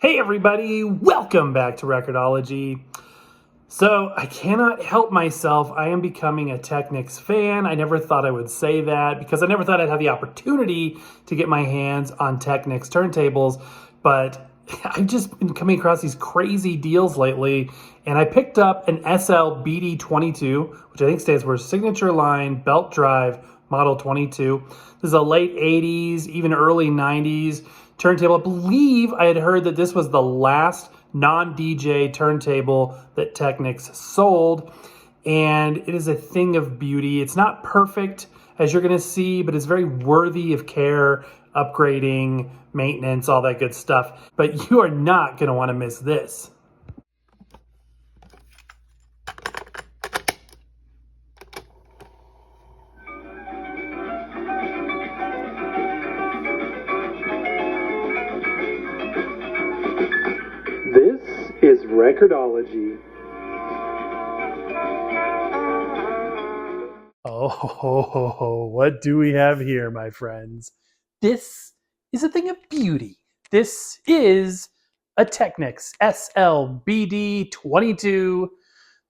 Hey everybody, welcome back to Record-ology. So I cannot help myself. I am becoming a Technics fan. I never thought I would say that because I never thought I'd have the opportunity to get my hands on Technics turntables, but I've just been coming across these crazy deals lately, and I picked up an SL-BD22, which I think stands for Signature Line Belt Drive Model 22. This is a late 80s, even early 90s turntable. I believe I had heard that this was the last non-DJ turntable that Technics sold, and it is a thing of beauty. It's not perfect, as you're going to see, but it's very worthy of care, upgrading, maintenance, all that good stuff. But you are not going to want to miss this. This is Record-ology. Oh, what do we have here, my friends? This is a thing of beauty. This is a Technics SL-BD22.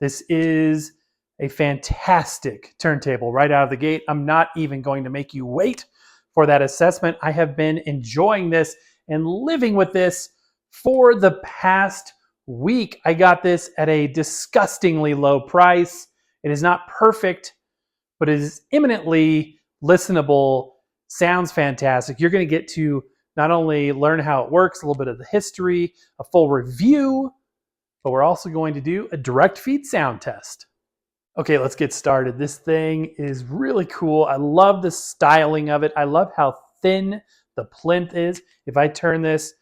This is a fantastic turntable right out of the gate. I'm not even going to make you wait for that assessment. I have been enjoying this and living with this for the past week. I got this at a disgustingly low price. It is not perfect, but it is eminently listenable, sounds fantastic. You're going to get to not only learn how it works, a little bit of the history, a full review, but we're also going to do a direct feed sound test. Okay, let's get started. This thing is really cool. I love the styling of it. I love how thin the plinth is. If I turn this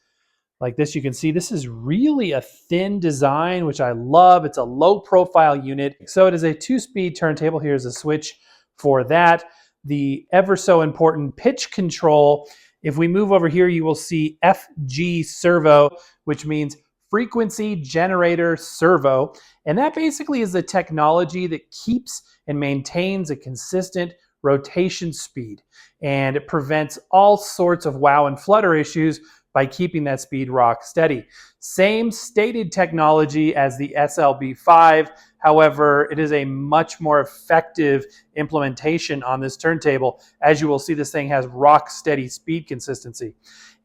like this, you can see this is really a thin design, which I love. It's a low profile unit. So it is a 2-speed turntable. Here's a switch for that. The ever so important pitch control. If we move over here, you will see FG servo, which means frequency generator servo. And that basically is the technology that keeps and maintains a consistent rotation speed. And it prevents all sorts of wow and flutter issues by keeping that speed rock steady. Same stated technology as the SL-B5. However, it is a much more effective implementation on this turntable. As you will see, this thing has rock steady speed consistency.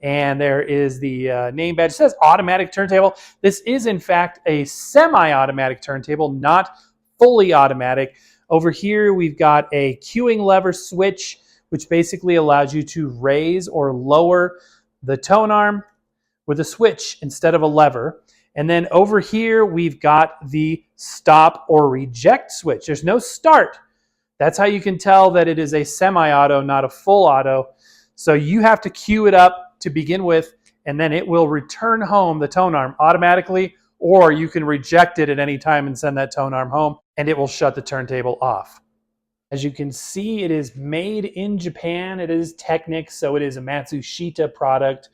And there is the name badge. It says automatic turntable. This is in fact a semi-automatic turntable, not fully automatic. Over here, we've got a cueing lever switch, which basically allows you to raise or lower the tone arm with a switch instead of a lever. And then over here, we've got the stop or reject switch. There's no start. That's how you can tell that it is a semi-auto, not a full auto. So you have to cue it up to begin with, and then it will return home the tone arm automatically, or you can reject it at any time and send that tone arm home, and it will shut the turntable off. As you can see, it is made in Japan. It is Technics, so it is a Matsushita product,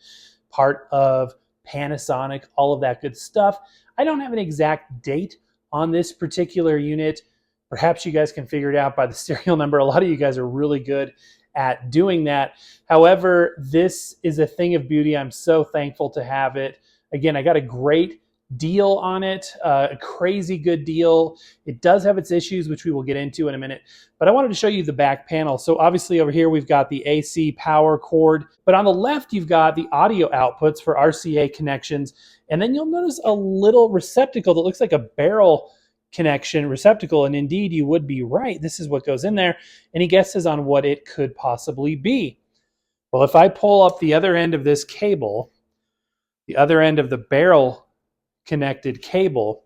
part of Panasonic, all of that good stuff. I don't have an exact date on this particular unit. Perhaps you guys can figure it out by the serial number. A lot of you guys are really good at doing that. However, this is a thing of beauty. I'm so thankful to have it. Again, I got a great deal on it, a crazy good deal. It does have its issues, which we will get into in a minute, but I wanted to show you the back panel. So obviously over here, we've got the AC power cord, but on the left, you've got the audio outputs for RCA connections. And then you'll notice a little receptacle that looks like a barrel connection receptacle. And indeed, you would be right. This is what goes in there. Any guesses on what it could possibly be? Well, if I pull up the other end of this cable, the other end of the barrel connected cable,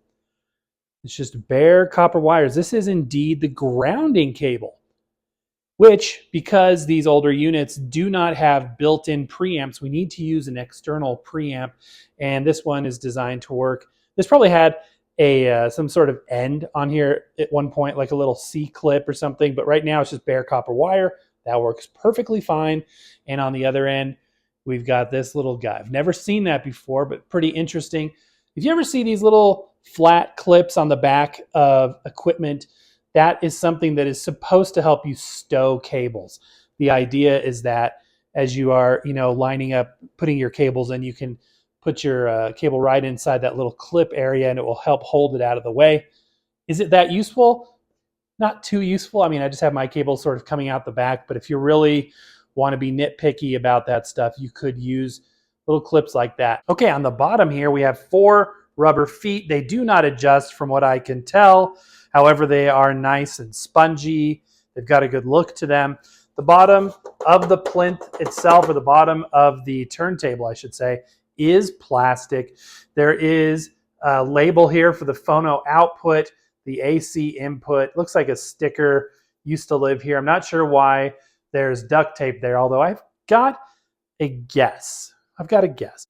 it's just bare copper wires. This is indeed the grounding cable, which, because these older units do not have built-in preamps, we need to use an external preamp, and this one is designed to work. This probably had a some sort of end on here at one point, like a little C-clip or something, but right now it's just bare copper wire. That works perfectly fine. And on the other end, we've got this little guy. I've never seen that before, but pretty interesting. If you ever see these little flat clips on the back of equipment, that is something that is supposed to help you stow cables. The idea is that as you are, lining up, putting your cables in, you can put your cable right inside that little clip area and it will help hold it out of the way. Is it that useful? Not too useful. I mean, I just have my cable sort of coming out the back, but if you really want to be nitpicky about that stuff, you could use little clips like that. Okay, on the bottom here, we have 4 rubber feet. They do not adjust from what I can tell. However, they are nice and spongy. They've got a good look to them. The bottom of the plinth itself, or the bottom of the turntable, I should say, is plastic. There is a label here for the phono output, the AC input. Looks like a sticker used to live here. I'm not sure why there's duct tape there, although I've got a guess.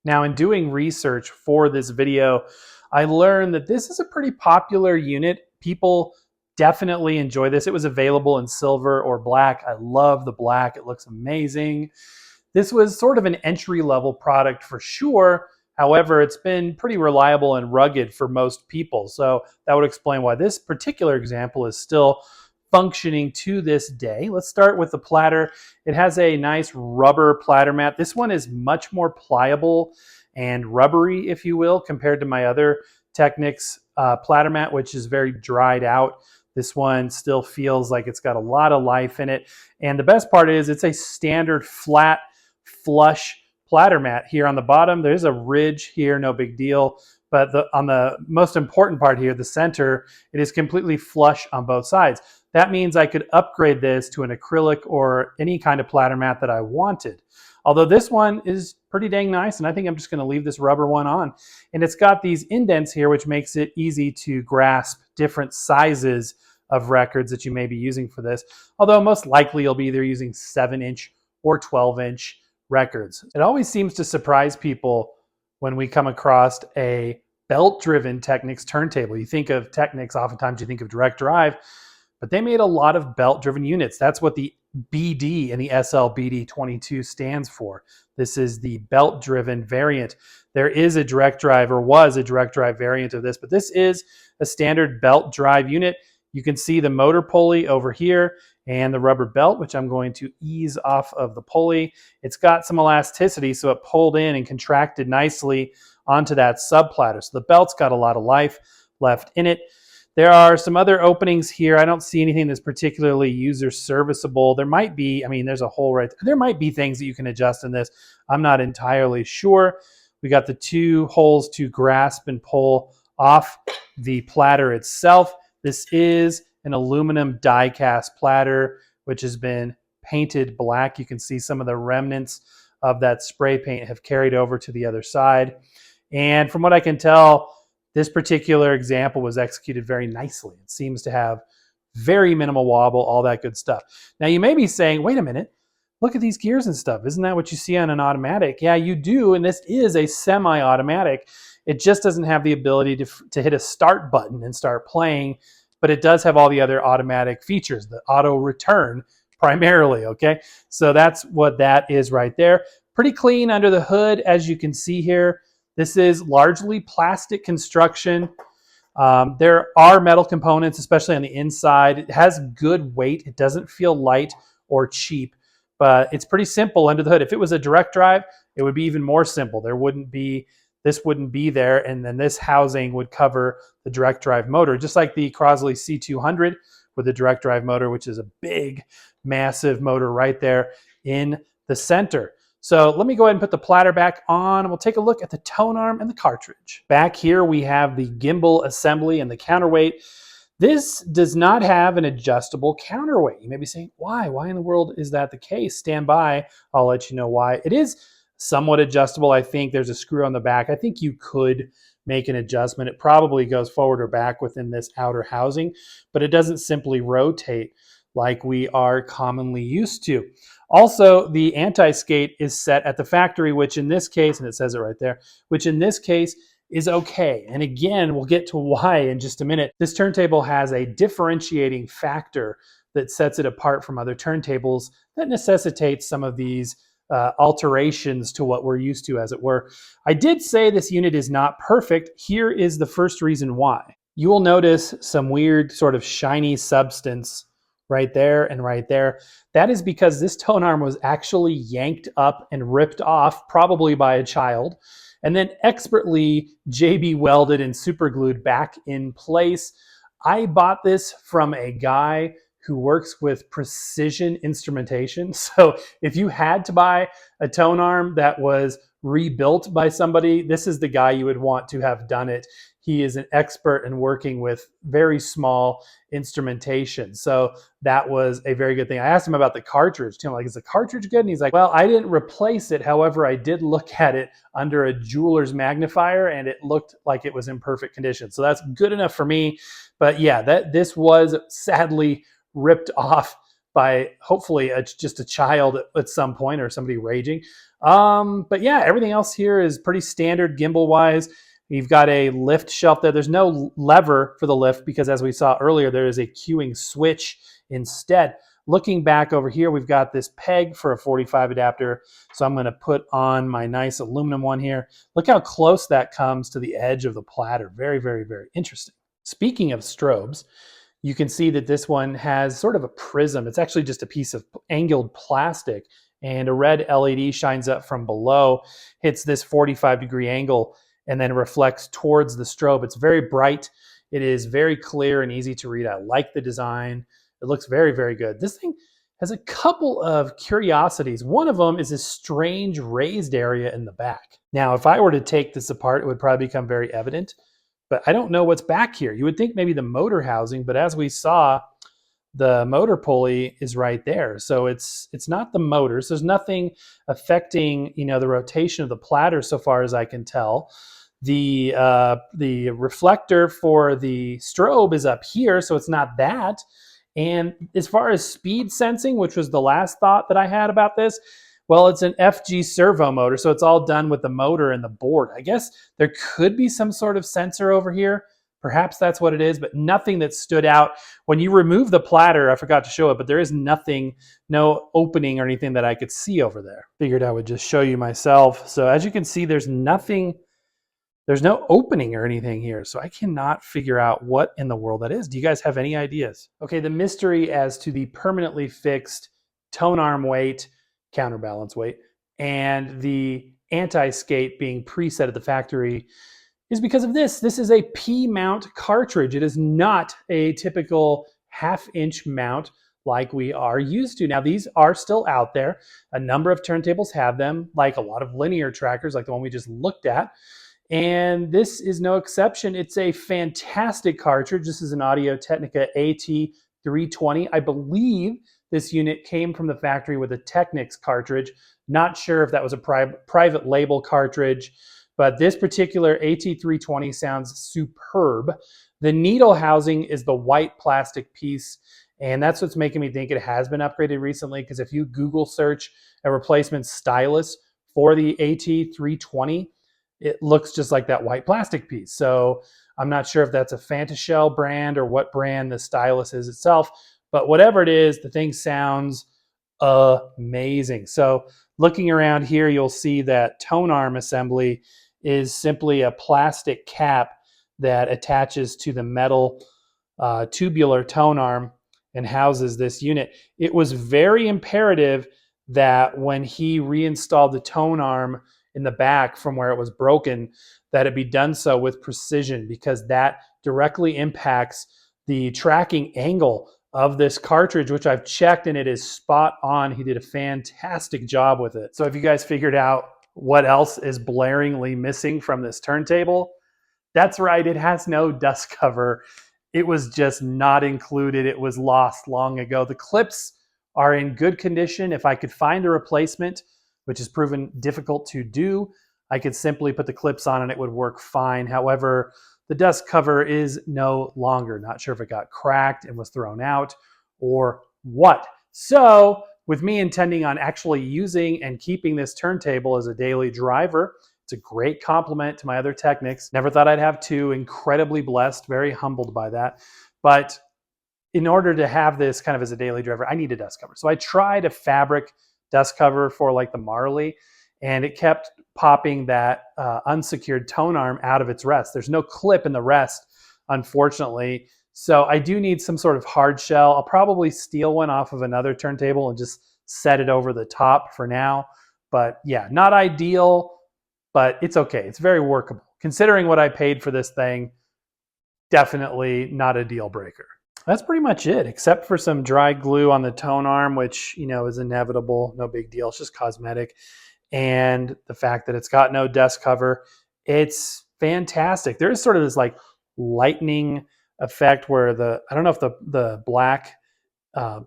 Now, in doing research for this video, I learned that this is a pretty popular unit. People definitely enjoy this. It was available in silver or black. I love the black. It looks amazing. This was sort of an entry-level product for sure. However, it's been pretty reliable and rugged for most people. So that would explain why this particular example is still functioning to this day. Let's start with the platter. It has a nice rubber platter mat. This one is much more pliable and rubbery, if you will, compared to my other Technics platter mat, which is very dried out. This one still feels like it's got a lot of life in it. And the best part is it's a standard flat, flush platter mat. Here on the bottom, there's a ridge here, no big deal. But on the most important part here, the center, it is completely flush on both sides. That means I could upgrade this to an acrylic or any kind of platter mat that I wanted. Although this one is pretty dang nice, and I think I'm just going to leave this rubber one on. And it's got these indents here, which makes it easy to grasp different sizes of records that you may be using for this. Although most likely you'll be either using 7-inch or 12-inch records. It always seems to surprise people when we come across a belt-driven Technics turntable. You think of Technics, oftentimes you think of direct drive, but they made a lot of belt-driven units. That's what the BD in the SL-BD22 stands for. This is the belt-driven variant. There is a direct drive, or was a direct drive variant of this, but this is a standard belt drive unit. You can see the motor pulley over here and the rubber belt, which I'm going to ease off of the pulley. It's got some elasticity, so it pulled in and contracted nicely onto that sub platter. So the belt's got a lot of life left in it. There are some other openings here. I don't see anything that's particularly user serviceable. There might be, I mean, there's a hole right there. There might be things that you can adjust in this. I'm not entirely sure. We got the 2 holes to grasp and pull off the platter itself. This is an aluminum die-cast platter, which has been painted black. You can see some of the remnants of that spray paint have carried over to the other side. And from what I can tell, this particular example was executed very nicely. It seems to have very minimal wobble, all that good stuff. Now you may be saying, wait a minute, look at these gears and stuff. Isn't that what you see on an automatic? Yeah, you do, and this is a semi-automatic. It just doesn't have the ability to hit a start button and start playing, but it does have all the other automatic features, the auto return primarily, okay? So that's what that is right there. Pretty clean under the hood, as you can see here. This is largely plastic construction. There are metal components, especially on the inside. It has good weight. It doesn't feel light or cheap, but it's pretty simple under the hood. If it was a direct drive, it would be even more simple. This wouldn't be there, and then this housing would cover the direct drive motor, just like the Crosley C200 with the direct drive motor, which is a big, massive motor right there in the center. So let me go ahead and put the platter back on, and we'll take a look at the tone arm and the cartridge. Back here we have the gimbal assembly and the counterweight. This does not have an adjustable counterweight. You may be saying, why? Why in the world is that the case? Stand by, I'll let you know why. It is somewhat adjustable. I think there's a screw on the back. I think you could make an adjustment. It probably goes forward or back within this outer housing, but it doesn't simply rotate like we are commonly used to. Also, the anti-skate is set at the factory, which in this case, and it says it right there, which in this case is okay. And again, we'll get to why in just a minute. This turntable has a differentiating factor that sets it apart from other turntables that necessitates some of these alterations to what we're used to, as it were. I did say this unit is not perfect. Here is the first reason why. You will notice some weird sort of shiny substance right there and right there. That is because this tone arm was actually yanked up and ripped off, probably by a child, and then expertly JB welded and super glued back in place. I bought this from a guy who works with precision instrumentation. So if you had to buy a tone arm that was rebuilt by somebody, this is the guy you would want to have done it. He is an expert in working with very small instrumentation. So that was a very good thing. I asked him about the cartridge too. I'm like, is the cartridge good? And he's like, well, I didn't replace it. However, I did look at it under a jeweler's magnifier and it looked like it was in perfect condition. So that's good enough for me. But yeah, this was sadly ripped off by hopefully just a child at some point or somebody raging. But yeah, everything else here is pretty standard gimbal wise. You've got a lift shelf there. There's no lever for the lift because as we saw earlier, there is a cueing switch instead. Looking back over here, we've got this peg for a 45 adapter. So I'm going to put on my nice aluminum one here. Look how close that comes to the edge of the platter. Very, very, very interesting. Speaking of strobes, you can see that this one has sort of a prism. It's actually just a piece of angled plastic, and a red LED shines up from below, hits this 45-degree angle, and then reflects towards the strobe. It's very bright. It is very clear and easy to read. I like the design. It looks very, very good. This thing has a couple of curiosities. One of them is this strange raised area in the back. Now, if I were to take this apart, it would probably become very evident, but I don't know what's back here. You would think maybe the motor housing, but as we saw, the motor pulley is right there. So it's not the motors. There's nothing affecting, the rotation of the platter so far as I can tell. The reflector for the strobe is up here, so it's not that. And as far as speed sensing, which was the last thought that I had about this, well, it's an FG servo motor, so it's all done with the motor and the board. I guess there could be some sort of sensor over here. Perhaps that's what it is, but nothing that stood out. When you remove the platter, I forgot to show it, but there is nothing, no opening or anything that I could see over there. Figured I would just show you myself. So as you can see, there's nothing, there's no opening or anything here. So I cannot figure out what in the world that is. Do you guys have any ideas? Okay, the mystery as to the permanently fixed tone arm weight, counterbalance weight, and the anti-skate being preset at the factory is because of this. This is a P-mount cartridge. It is not a typical half-inch mount like we are used to. Now, these are still out there. A number of turntables have them, like a lot of linear trackers, like the one we just looked at. And this is no exception. It's a fantastic cartridge. This is an Audio-Technica AT320. I believe this unit came from the factory with a Technics cartridge. Not sure if that was a private label cartridge, but this particular AT320 sounds superb. The needle housing is the white plastic piece, and that's what's making me think it has been upgraded recently, because if you Google search a replacement stylus for the AT320, it looks just like that white plastic piece. So I'm not sure if that's a Fantastic brand or what brand the stylus is itself, but whatever it is, the thing sounds amazing. So looking around here, you'll see that tone arm assembly is simply a plastic cap that attaches to the metal tubular tone arm and houses this unit. It was very imperative that when he reinstalled the tone arm in the back from where it was broken, that it be done so with precision, because that directly impacts the tracking angle of this cartridge, which I've checked and it is spot on. He did a fantastic job with it. So if you guys figured out what else is blaringly missing from this turntable, that's right, it has no dust cover. It was just not included. It was lost long ago. The clips are in good condition. If I could find a replacement, which has proven difficult to do, I could simply put the clips on and it would work fine. However, the dust cover is no longer. Not sure if it got cracked and was thrown out or what. So with me intending on actually using and keeping this turntable as a daily driver, it's a great compliment to my other Technics. Never thought I'd have two. Incredibly blessed, very humbled by that. But in order to have this kind of as a daily driver, I need a dust cover. So I tried a fabric dust cover for like the Marley, and it kept popping that unsecured tone arm out of its rest. There's no clip in the rest, unfortunately. So I do need some sort of hard shell. I'll probably steal one off of another turntable and just set it over the top for now. But yeah, not ideal, but it's okay. It's very workable. Considering what I paid for this thing, definitely not a deal breaker. That's pretty much it, except for some dry glue on the tone arm, which, you know, is inevitable. No big deal. It's just cosmetic. And the fact that it's got no dust cover, it's fantastic. There is sort of this like lightning effect where I don't know if the black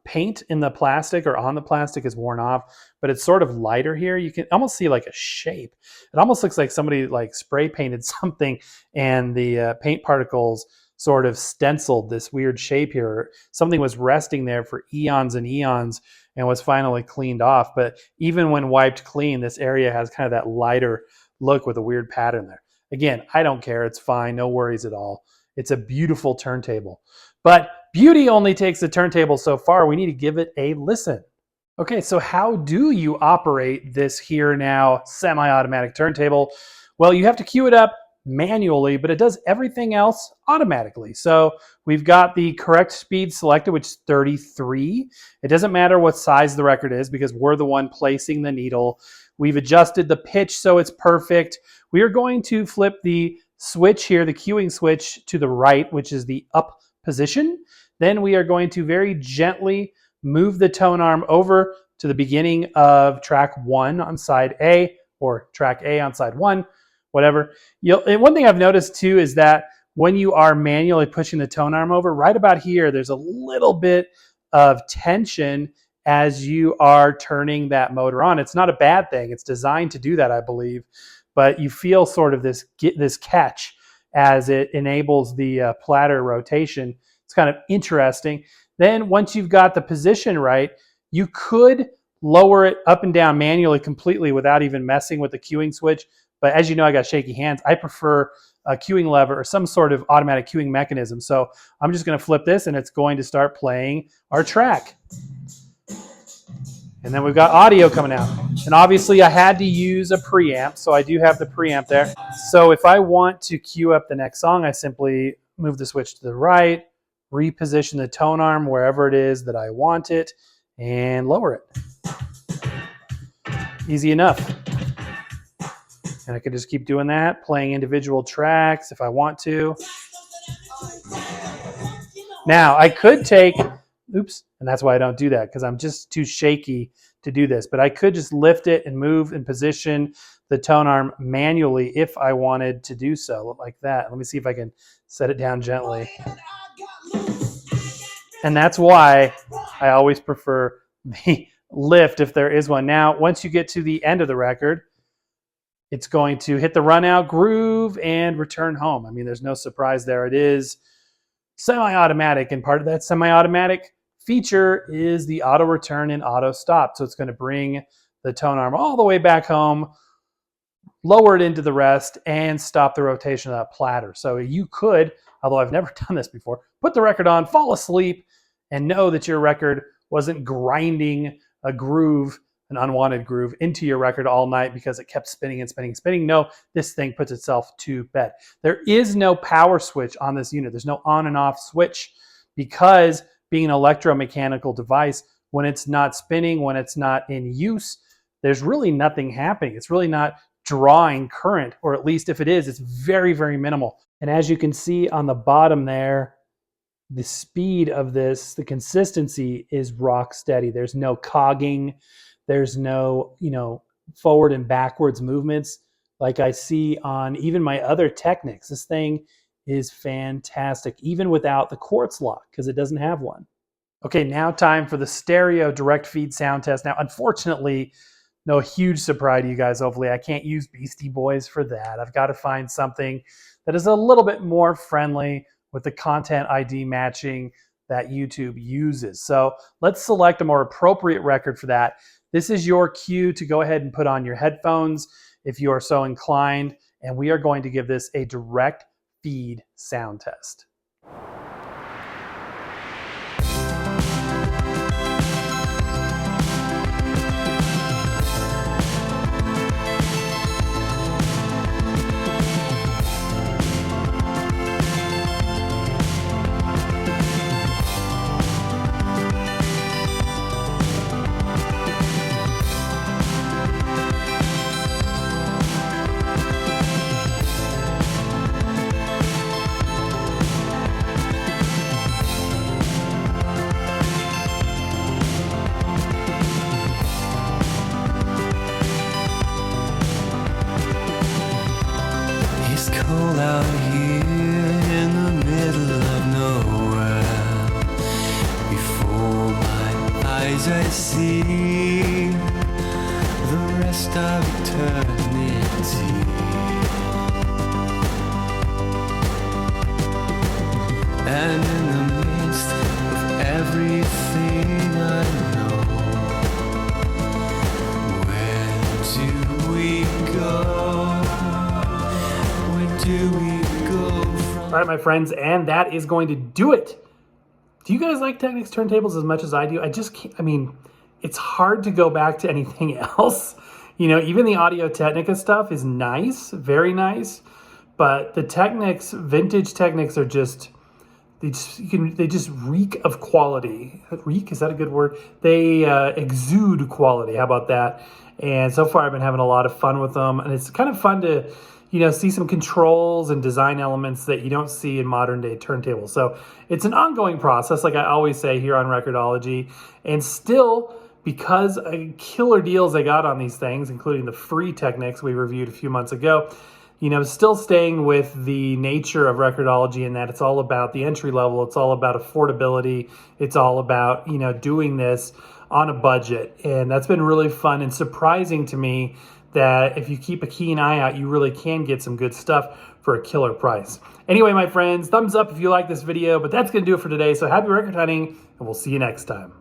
paint in the plastic or on the plastic is worn off, but it's sort of lighter here. You can almost see like a shape. It almost looks like somebody like spray painted something and the paint particles sort of stenciled this weird shape here. Something was resting there for eons and eons and was finally cleaned off. But even when wiped clean, this area has kind of that lighter look with a weird pattern there. Again, I don't care. It's fine. No worries at all. It's a beautiful turntable. But beauty only takes the turntable so far. We need to give it a listen. Okay, so how do you operate this here now semi-automatic turntable? Well, you have to cue it up manually, but it does everything else automatically. So we've got the correct speed selected, which is 33. It doesn't matter what size the record is because we're the one placing the needle. We've adjusted the pitch so it's perfect. We are going to flip the switch here, the cueing switch, to the right, which is the up position. Then we are going to very gently move the tone arm over to the beginning of track 1 on side A, or track A on side 1, whatever. And one thing I've noticed too is that when you are manually pushing the tone arm over, right about here, there's a little bit of tension as you are turning that motor on. It's not a bad thing. It's designed to do that, I believe. But you feel sort of this catch as it enables the platter rotation. It's kind of interesting. Then once you've got the position right, you could lower it up and down manually completely without even messing with the cueing switch. But as you know, I got shaky hands. I prefer a cueing lever or some sort of automatic cueing mechanism. So I'm just going to flip this and it's going to start playing our track. And then we've got audio coming out. And obviously I had to use a preamp, so I do have the preamp there. So if I want to cue up the next song, I simply move the switch to the right, reposition the tone arm wherever it is that I want it, and lower it. Easy enough. And I can just keep doing that, playing individual tracks if I want to. Now, I could take, oops, and that's why I don't do that, because I'm just too shaky to do this. But I could just lift it and move and position the tone arm manually if I wanted to do so, like that. Let me see if I can set it down gently. And that's why I always prefer the lift if there is one. Now, once you get to the end of the record, it's going to hit the run out groove and return home. I mean, there's no surprise there. It is semi-automatic, and part of that semi-automatic feature is the auto return and auto stop. So it's going to bring the tone arm all the way back home, lower it into the rest, and stop the rotation of that platter. So you could, although I've never done this before, put the record on, fall asleep, and know that your record wasn't grinding a groove, an unwanted groove, into your record all night because it kept spinning and spinning and spinning. No, this thing puts itself to bed. There is no power switch on this unit. There's no on and off switch because being an electromechanical device, when it's not spinning, when it's not in use, there's really nothing happening. It's really not drawing current, or at least if it is, it's very, very minimal. And as you can see on the bottom there, the speed of this, the consistency is rock steady. There's no cogging. There's no, forward and backwards movements like I see on even my other Technics. This thing is fantastic, even without the quartz lock, because it doesn't have one. Okay, now time for the stereo direct feed sound test. Now, unfortunately, no huge surprise to you guys, hopefully. I can't use Beastie Boys for that. I've got to find something that is a little bit more friendly with the content ID matching that YouTube uses. So let's select a more appropriate record for that. This is your cue to go ahead and put on your headphones if you are so inclined, and we are going to give this a direct feed sound test. cold out here in the middle of nowhere. Before my eyes I see the rest of eternity. And in the midst of everything I know, where do we go? Where do we go from? All right, my friends, and that is going to do it. Do you guys like Technics turntables as much as I do? I just can't, I mean, it's hard to go back to anything else. You know, even the Audio-Technica stuff is nice, very nice, but the Technics, vintage Technics are just, they just reek of quality. Reek, is that a good word? They exude quality. How about that? And so far I've been having a lot of fun with them, and it's kind of fun to, you know, see some controls and design elements that you don't see in modern day turntables. So it's an ongoing process, like I always say here on Record-ology, and still, because killer deals I got on these things, including the free Technics we reviewed a few months ago, you know, still staying with the nature of Record-ology in that it's all about the entry level, it's all about affordability, it's all about, you know, doing this on a budget. And that's been really fun and surprising to me that if you keep a keen eye out, you really can get some good stuff for a killer price. Anyway, my friends, thumbs up if you like this video, but that's gonna do it for today. So happy record hunting, and we'll see you next time.